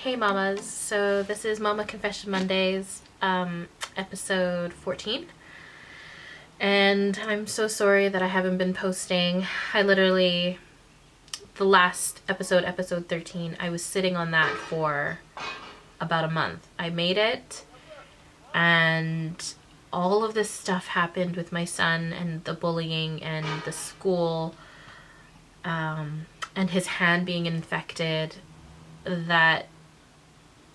Hey mamas, so this is Mama Confession Mondays, episode 14, and I'm so sorry that I haven't been posting. The last episode, episode 13, I was sitting on that for about a month. I made it, and all of this stuff happened with my son and the bullying and the school, and his hand being infected, that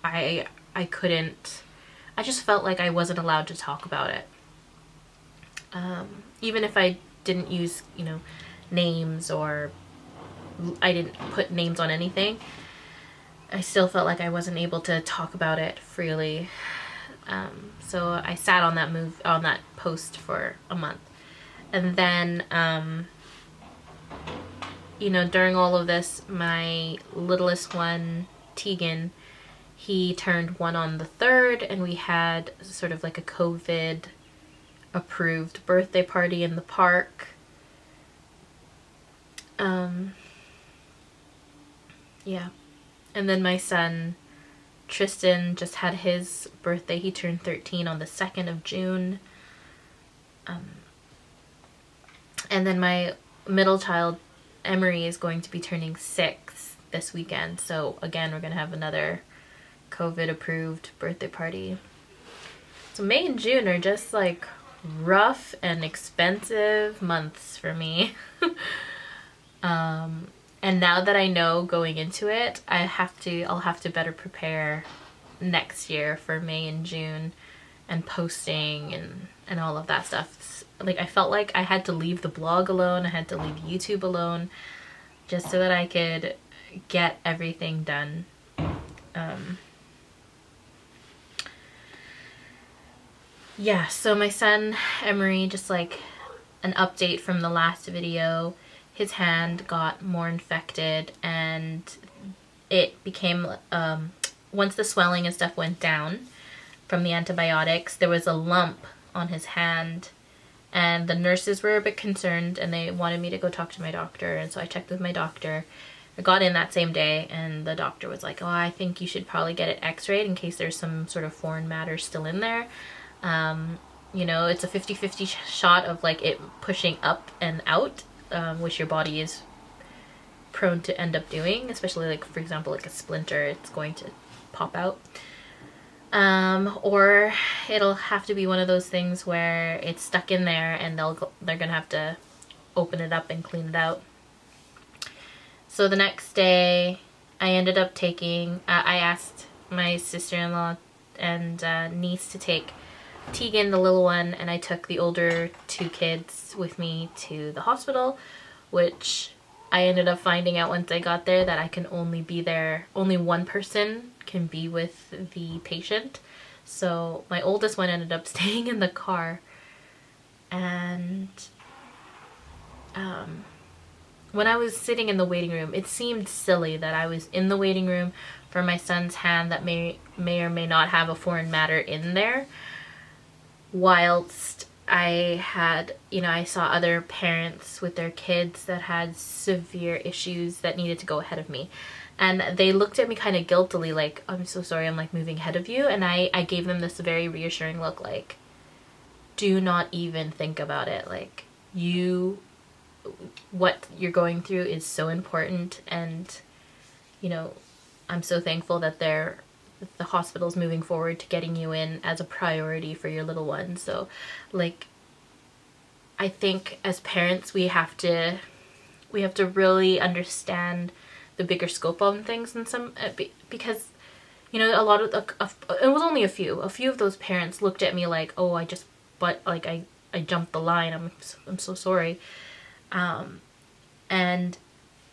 I couldn't, I just felt like I wasn't allowed to talk about it. Even if I didn't use, names, or I didn't put names on anything, I still felt like I wasn't able to talk about it freely. So I sat on that post for a month. And then, during all of this, my littlest one, Tegan, he turned 1 on the 3rd, and we had sort of like a COVID approved birthday party in the park. Yeah. And then my son, Tristan, just had his birthday. He turned 13 on the 2nd of June. And then my middle child, Emery, is going to be turning 6 this weekend. So again, we're going to have another COVID approved birthday party. So May and June are just like rough and expensive months for me. And now that I know going into it, I'll have to better prepare next year for May and June and posting and all of that stuff. Like, I felt like I had to leave the blog alone, I had to leave YouTube alone, just so that I could get everything done. Yeah, so my son, Emery, just like an update from the last video, his hand got more infected, and it became, once the swelling and stuff went down from the antibiotics, there was a lump on his hand, and the nurses were a bit concerned, and they wanted me to go talk to my doctor, and so I checked with my doctor. I got in that same day, and the doctor was like, oh, I think you should probably get it x-rayed in case there's some sort of foreign matter still in there. It's a 50-50 shot of like it pushing up and out, which your body is prone to end up doing, especially like, for example, like a splinter, it's going to pop out. Or it'll have to be one of those things where it's stuck in there and they're gonna have to open it up and clean it out. So the next day I ended up taking, I asked my sister-in-law and niece to take Tegan, the little one, and I took the older 2 kids with me to the hospital, which I ended up finding out once I got there that I can only be there, only one person can be with the patient. So my oldest one ended up staying in the car, and when I was sitting in the waiting room, it seemed silly that I was in the waiting room for my son's hand that may or may not have a foreign matter in there, whilst I had, I saw other parents with their kids that had severe issues that needed to go ahead of me. And they looked at me kind of guiltily, like, I'm so sorry, I'm like moving ahead of you. And I gave them this very reassuring look, like, do not even think about it. Like, what you're going through is so important, and I'm so thankful that the hospital's moving forward to getting you in as a priority for your little one. So like, I think as parents we have to really understand the bigger scope on things, and because a lot of it was only a few of those parents looked at me like, oh, I jumped the line, I'm so sorry. And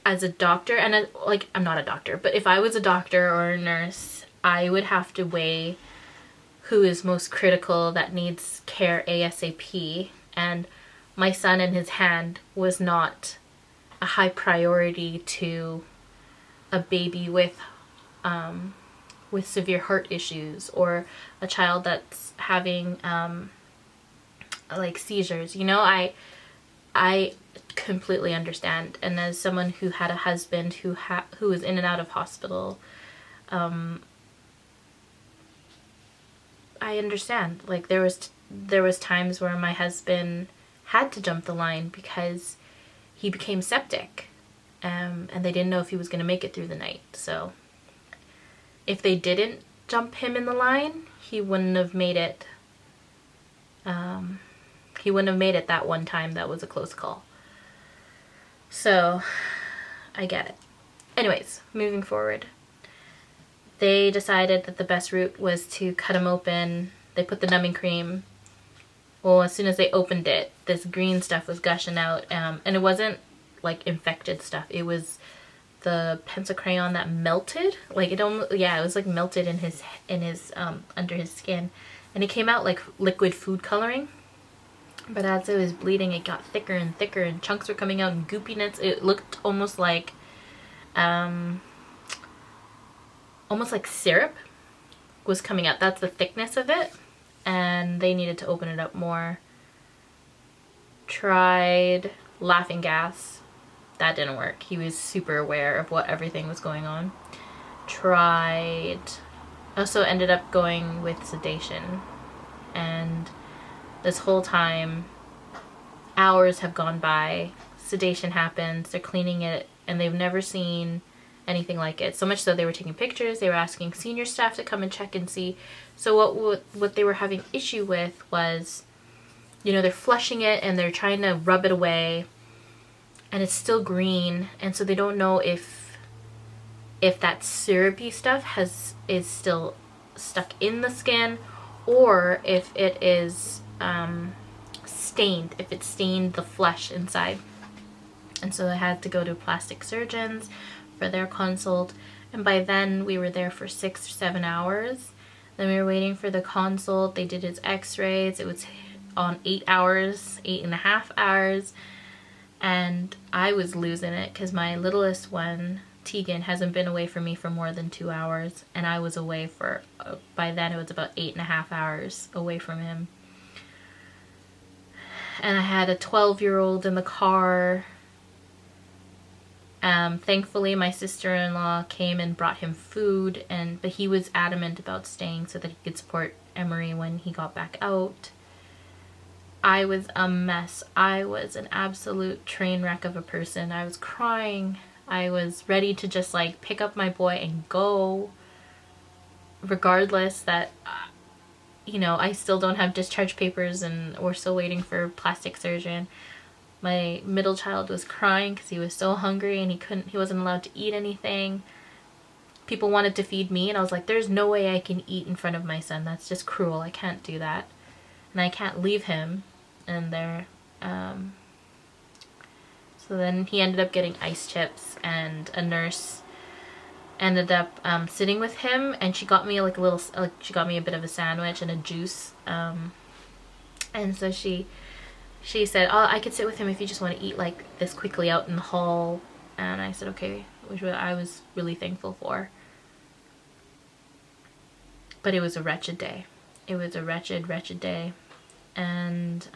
as a doctor, and I'm not a doctor, but if I was a doctor or a nurse, I would have to weigh who is most critical, that needs care ASAP, and my son and his hand was not a high priority to a baby with severe heart issues, or a child that's having like seizures. I completely understand, and as someone who had a husband who was in and out of hospital, I understand. Like there was times where my husband had to jump the line because he became septic, and they didn't know if he was going to make it through the night. So if they didn't jump him in the line, he wouldn't have made it. He wouldn't have made it that one time. That was a close call. So I get it. Anyways, moving forward. They decided that the best route was to cut him open. They put the numbing cream. Well, as soon as they opened it, this green stuff was gushing out. And it wasn't like infected stuff. It was the pencil crayon that melted. Like it almost, yeah, it was like melted in his under his skin. And it came out like liquid food coloring. But as it was bleeding, it got thicker and thicker, and chunks were coming out in goopiness. It looked almost like syrup was coming out. That's the thickness of it. And they needed to open it up more. Tried laughing gas. That didn't work. He was super aware of what everything was going on. Tried. Also ended up going with sedation. And this whole time, hours have gone by. Sedation happens. They're cleaning it. And they've never seen anything like it. So much so they were taking pictures. They were asking senior staff to come and check and see. So what they were having issue with was, you know, they're flushing it and they're trying to rub it away, and it's still green, and so they don't know if that syrupy stuff is still stuck in the skin, or if it is stained, if it stained the flesh inside. And so they had to go to plastic surgeons for their consult, and by then we were there for 6 or 7 hours. Then we were waiting for the consult. They did his x-rays. It was on 8 hours, 8.5 hours, and I was losing it because my littlest one, Tegan, hasn't been away from me for more than 2 hours, and I was away for by then it was about 8.5 hours away from him. And I had a 12-year-old in the car. Thankfully, my sister-in-law came and brought him food, but he was adamant about staying so that he could support Emery when he got back out. I was a mess. I was an absolute train wreck of a person. I was crying. I was ready to just like pick up my boy and go, regardless that, you know, I still don't have discharge papers and we're still waiting for plastic surgeon. My middle child was crying because he was so hungry and he wasn't allowed to eat anything. People wanted to feed me, and I was like, there's no way I can eat in front of my son. That's just cruel. I can't do that. And I can't leave him in there. So then he ended up getting ice chips, and a nurse ended up sitting with him, and she got me she got me a bit of a sandwich and a juice. And so she said, oh, I could sit with him if you just want to eat like this quickly out in the hall. And I said, okay, which I was really thankful for. But it was a wretched day. It was a wretched, wretched day. And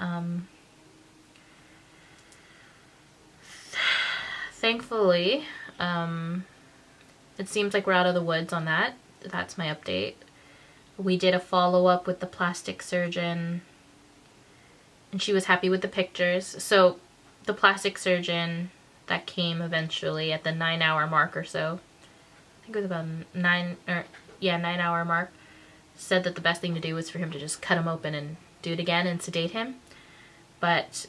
thankfully, it seems like we're out of the woods on that. That's my update. We did a follow-up with the plastic surgeon, and she was happy with the pictures. So the plastic surgeon that came eventually at the 9-hour mark or so, I think it was about 9-hour mark, said that the best thing to do was for him to just cut him open and do it again and sedate him. But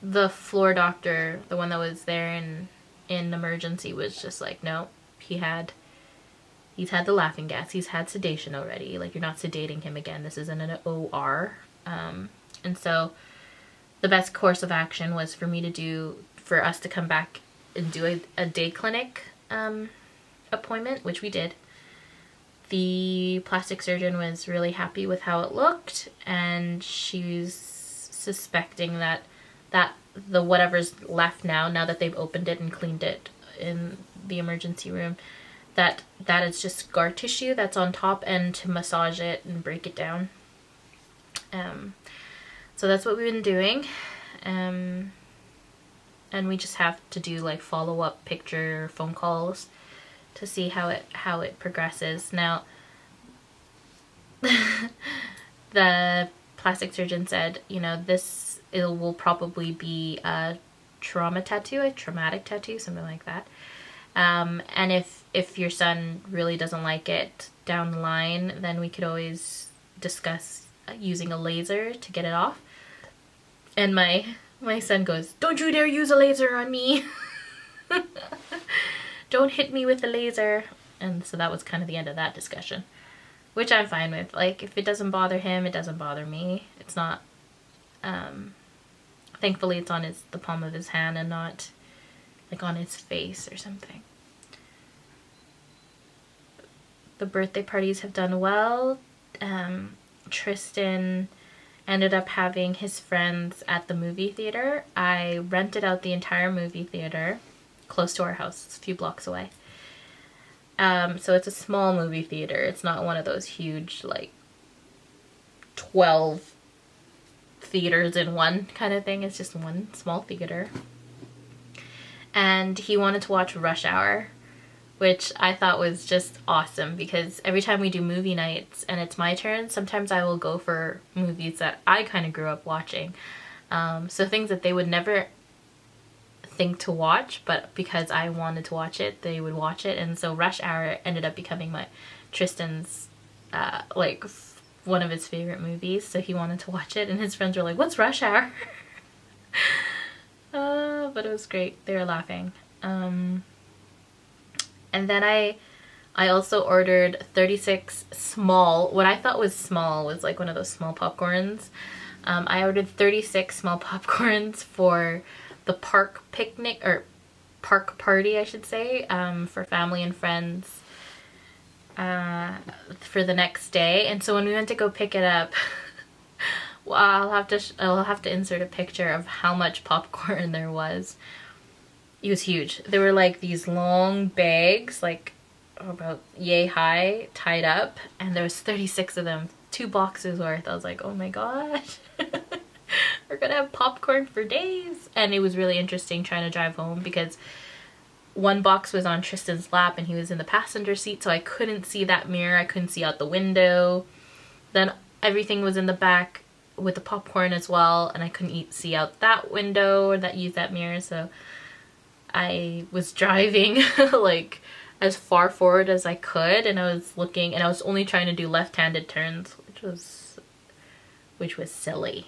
the floor doctor, the one that was there in emergency, was just like, no, he's had the laughing gas, he's had sedation already, like, you're not sedating him again, this isn't an OR. And so the best course of action was for us to come back and do a day clinic appointment, which we did. The plastic surgeon was really happy with how it looked, and she's suspecting that the whatever's left now that they've opened it and cleaned it in the emergency room, that is just scar tissue that's on top, and to massage it and break it down. So that's what we've been doing. And we just have to do like follow-up picture phone calls to see how it progresses. Now, the plastic surgeon said, you know, it will probably be a traumatic tattoo, something like that. And if your son really doesn't like it down the line, then we could always discuss using a laser to get it off. And my son goes, "Don't you dare use a laser on me." Don't hit me with a laser. And so that was kind of the end of that discussion, which I'm fine with. Like, if it doesn't bother him, it doesn't bother me. It's not, thankfully it's on the palm of his hand and not like on his face or something. The birthday parties have done well. Tristan ended up having his friends at the movie theater. I rented out the entire movie theater close to our house. It's a few blocks away. So it's a small movie theater. It's not one of those huge, like, 12 theaters in one kind of thing. It's just one small theater. And he wanted to watch Rush Hour, which I thought was just awesome, because every time we do movie nights and it's my turn, sometimes I will go for movies that I kind of grew up watching. So things that they would never think to watch, but because I wanted to watch it, they would watch it. And so Rush Hour ended up becoming Tristan's like one of his favorite movies, so he wanted to watch it, and his friends were like, "What's Rush Hour?" But it was great. They were laughing. And then I also ordered 36 small, what I thought was small was like one of those small popcorns. I ordered 36 small popcorns for the park picnic, or park party I should say, for family and friends for the next day. And so when we went to go pick it up, well, I'll have to insert a picture of how much popcorn there was. It was huge. There were like these long bags, like about yay high, tied up, and there was 36 of them, 2 boxes worth. I was like, oh my gosh. We're gonna have popcorn for days. And it was really interesting trying to drive home, because one box was on Tristan's lap and he was in the passenger seat, so I couldn't see that mirror. I couldn't see out the window. Then everything was in the back with the popcorn as well, and I couldn't see out that window or use that mirror. So I was driving like as far forward as I could, and I was looking, and I was only trying to do left-handed turns, which was silly.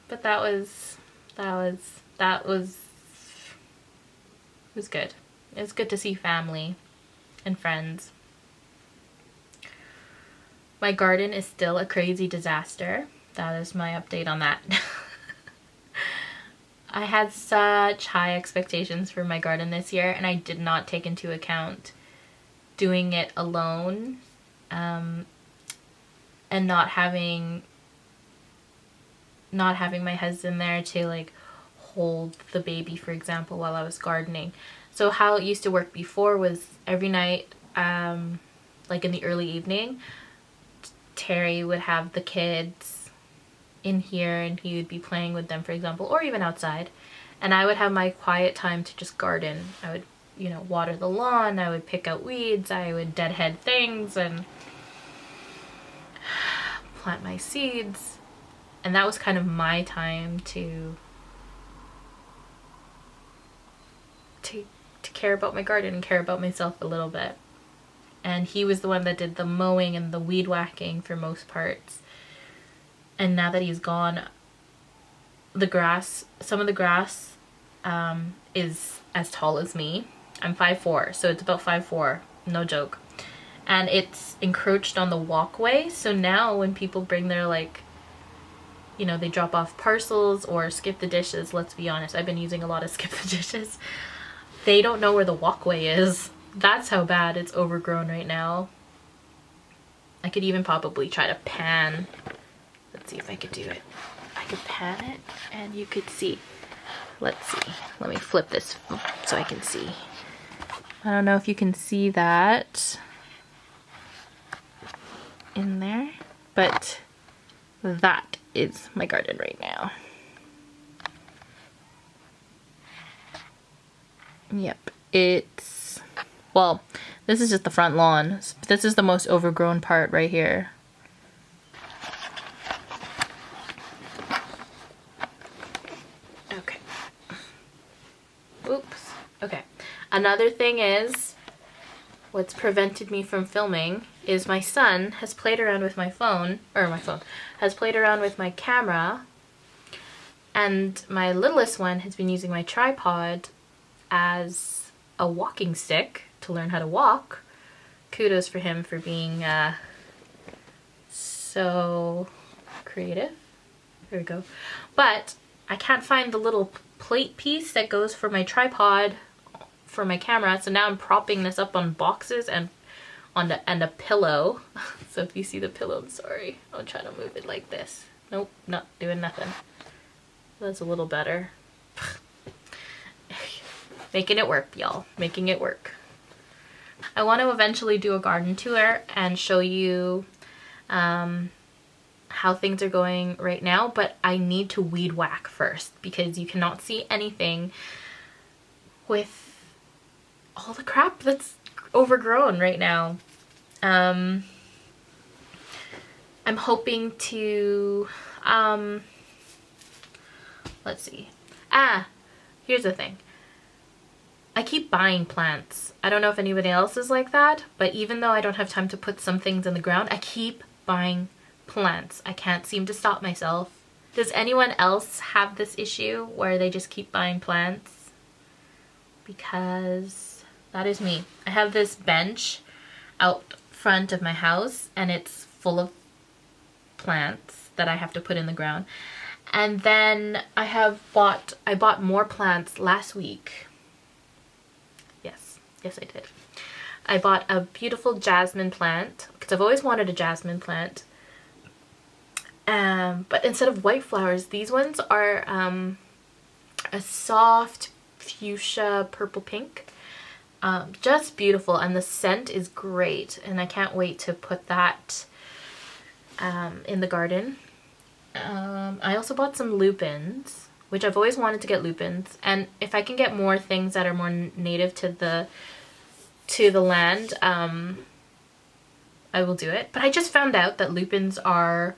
But that was good. It was good to see family and friends. My garden is still a crazy disaster. That is my update on that. I had such high expectations for my garden this year, and I did not take into account doing it alone, and not having my husband there to like hold the baby, for example, while I was gardening. So how it used to work before was every night, like in the early evening, Terry would have the kids in here and he would be playing with them, for example, or even outside, and I would have my quiet time to just garden. I would, you know, water the lawn, I would pick out weeds, I would deadhead things and plant my seeds. And that was kind of my time to care about my garden and care about myself a little bit. And he was the one that did the mowing and the weed whacking for most parts. And now that he's gone, some of the grass is as tall as me. I'm 5'4", so it's about 5'4", no joke. And it's encroached on the walkway, so now when people bring their, like, you know, they drop off parcels or skip the dishes, let's be honest, I've been using a lot of skip the dishes, they don't know where the walkway is. That's how bad it's overgrown right now. I could even probably try to pan. Let's see if I could do it. I could pan it and you could see. Let's see. Let me flip this so I can see. I don't know if you can see that in there, but that is my garden right now. Yep, it's, well, this is just the front lawn. This is the most overgrown part right here. Okay. Oops. Okay. Another thing is, what's prevented me from filming is my son has played around with my phone, has played around with my camera, and my littlest one has been using my tripod as a walking stick to learn how to walk. Kudos for him for being so creative. There we go. But I can't find the little plate piece that goes for my tripod for my camera, so now I'm propping this up on boxes and on a pillow. So if you see the pillow, I'm sorry. I'll try to move it like this. Nope, not doing nothing. That's a little better. Making it work, y'all. Making it work. I want to eventually do a garden tour and show you how things are going right now, but I need to weed whack first because you cannot see anything with all the crap that's overgrown right now. I'm hoping to, let's see. Here's the thing. I keep buying plants. I don't know if anybody else is like that, but even though I don't have time to put some things in the ground, I keep buying plants. I can't seem to stop myself. Does anyone else have this issue where they just keep buying plants? Because that is me. I have this bench out front of my house and it's full of plants that I have to put in the ground. And then I bought more plants last week. Yes, I did. I bought a beautiful jasmine plant because I've always wanted a jasmine plant. But instead of white flowers, these ones are a soft fuchsia purple pink. Just beautiful, and the scent is great, and I can't wait to put that in the garden. I also bought some lupins, which I've always wanted to get lupins, and if I can get more things that are more native to the land, I will do it. But I just found out that lupins are,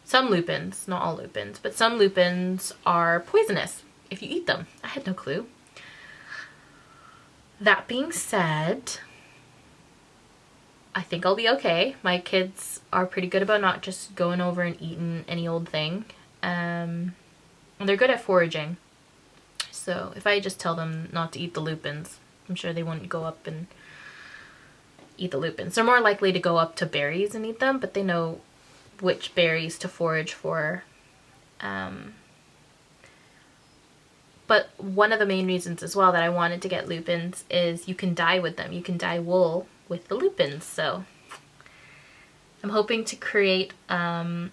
some lupins, not all lupins, but some lupins are poisonous if you eat them. I had no clue. That being said, I think I'll be okay. My kids are pretty good about not just going over and eating any old thing. And they're good at foraging. So if I just tell them not to eat the lupins, I'm sure they wouldn't go up and eat the lupins. They're more likely to go up to berries and eat them, but they know which berries to forage for. But one of the main reasons as well that I wanted to get lupins is you can dye with them. You can dye wool with the lupins. So I'm hoping to create a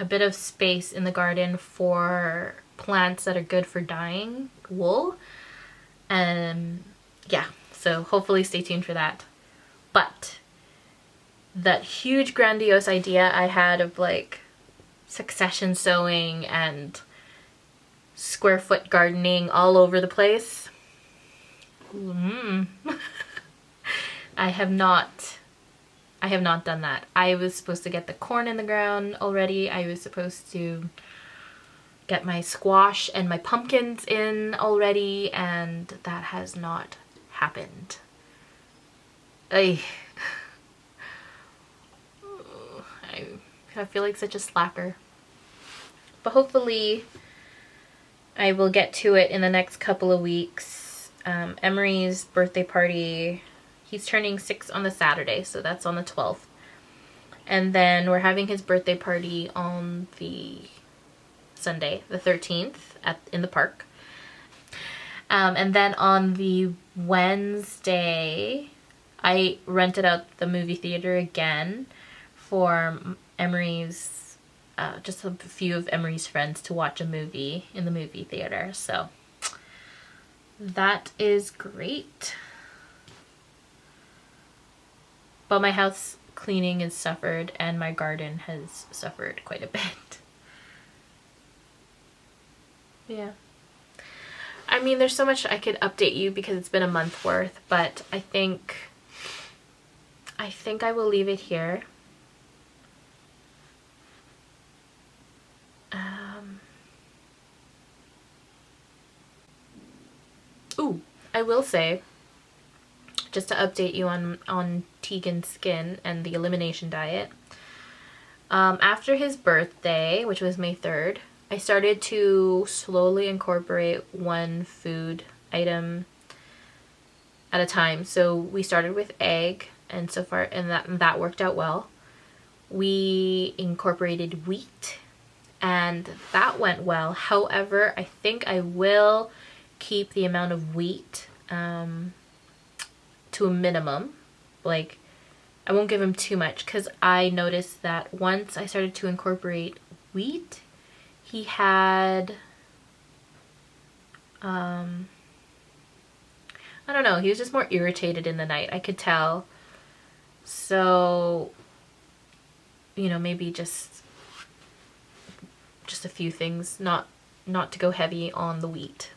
bit of space in the garden for plants that are good for dyeing wool. Yeah, so hopefully stay tuned for that. But that huge grandiose idea I had of like succession sowing and square foot gardening all over the place. I have not done that. I was supposed to get the corn in the ground already. I was supposed to get my squash and my pumpkins in already, and that has not happened. I feel like such a slacker. But hopefully I will get to it in the next couple of weeks. Emery's birthday party, he's turning 6 on the Saturday, so that's on the 12th. And then we're having his birthday party on the Sunday, the 13th, in the park. And then on the Wednesday, I rented out the movie theater again for Emery's, just a few of Emery's friends to watch a movie in the movie theater. So that is great. But my house cleaning has suffered and my garden has suffered quite a bit. Yeah. I mean, there's so much I could update you because it's been a month worth, but I think I will leave it here. Ooh, I will say, just to update you on Tegan's skin and the elimination diet. After his birthday, which was May 3rd, I started to slowly incorporate one food item at a time. So we started with egg, and so far, and that worked out well. We incorporated wheat, and that went well. However, I think I will keep the amount of wheat to a minimum. Like, I won't give him too much because I noticed that once I started to incorporate wheat, he had, I don't know, he was just more irritated in the night. I could tell. So, you know, maybe just a few things, not to go heavy on the wheat.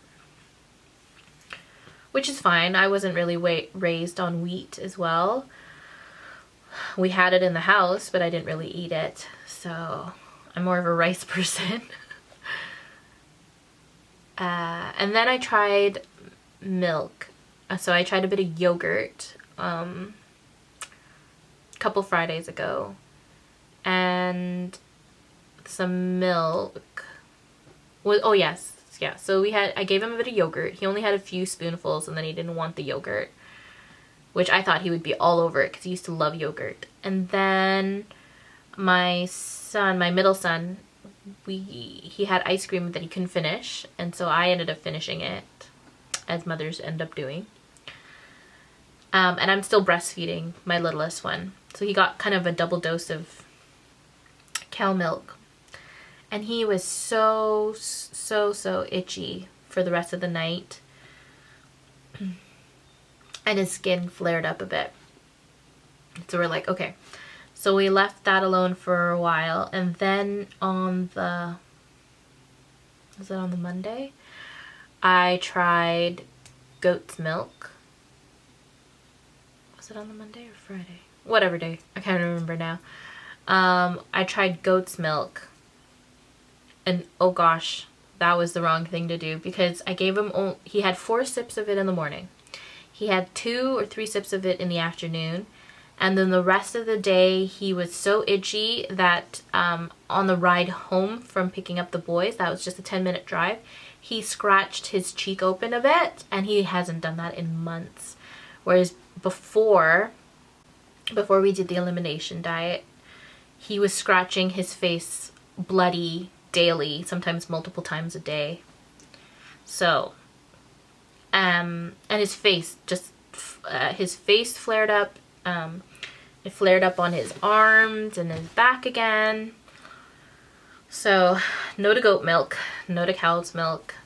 Which is fine. I wasn't really raised on wheat as well. We had it in the house, but I didn't really eat it. So I'm more of a rice person. And then I tried milk. So I tried a bit of yogurt a couple Fridays ago. And some milk. Well, oh yes. Yeah, so I gave him a bit of yogurt. He only had a few spoonfuls and then he didn't want the yogurt, which I thought he would be all over it because he used to love yogurt. And then my middle son, he had ice cream that he couldn't finish, and so I ended up finishing it, as mothers end up doing. And I'm still breastfeeding my littlest one, so he got kind of a double dose of cow milk. And he was so itchy for the rest of the night. And his skin flared up a bit. So we're like, okay. So we left that alone for a while. And then on the Monday? I tried goat's milk. Was it on the Monday or Friday? Whatever day. I can't remember now. I tried goat's milk. And oh gosh, that was the wrong thing to do because I gave him, he had 4 sips of it in the morning. He had 2 or 3 sips of it in the afternoon. And then the rest of the day, he was so itchy that on the ride home from picking up the boys, that was just a 10-minute drive, he scratched his cheek open a bit, and he hasn't done that in months. Whereas before we did the elimination diet, he was scratching his face bloody daily, sometimes multiple times a day. So, and his face flared up. It flared up on his arms and his back again. So, no to goat milk, no to cow's milk.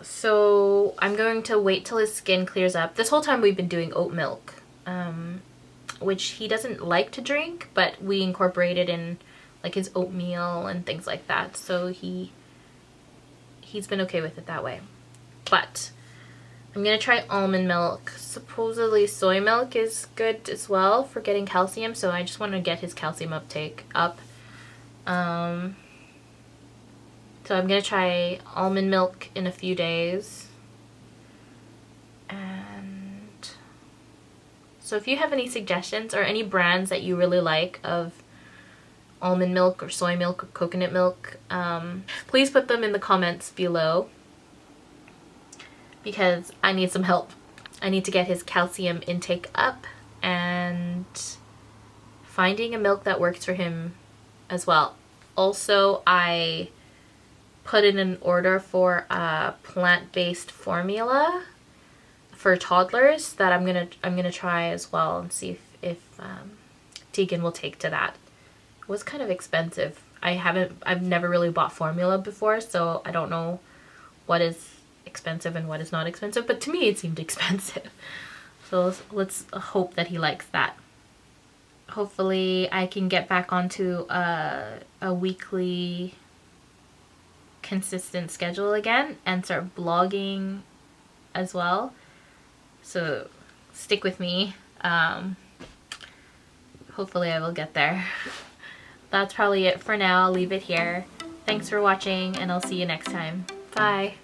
So I'm going to wait till his skin clears up. This whole time we've been doing oat milk, which he doesn't like to drink, but we incorporated in like his oatmeal and things like that. So he's been okay with it that way. But I'm going to try almond milk. Supposedly soy milk is good as well for getting calcium, so I just want to get his calcium uptake up. So I'm going to try almond milk in a few days. And so if you have any suggestions or any brands that you really like of almond milk or soy milk or coconut milk, please put them in the comments below because I need some help. I need to get his calcium intake up and finding a milk that works for him as well. Also, I put in an order for a plant-based formula for toddlers that I'm gonna try as well and see if Tegan will take to that. It was kind of expensive. I've never really bought formula before, so I don't know what is expensive and what is not expensive, but to me it seemed expensive. So let's hope that he likes that. Hopefully I can get back onto a weekly consistent schedule again and start blogging as well. So stick with me. Hopefully I will get there. That's probably it for now. I'll leave it here. Thanks for watching, and I'll see you next time. Bye.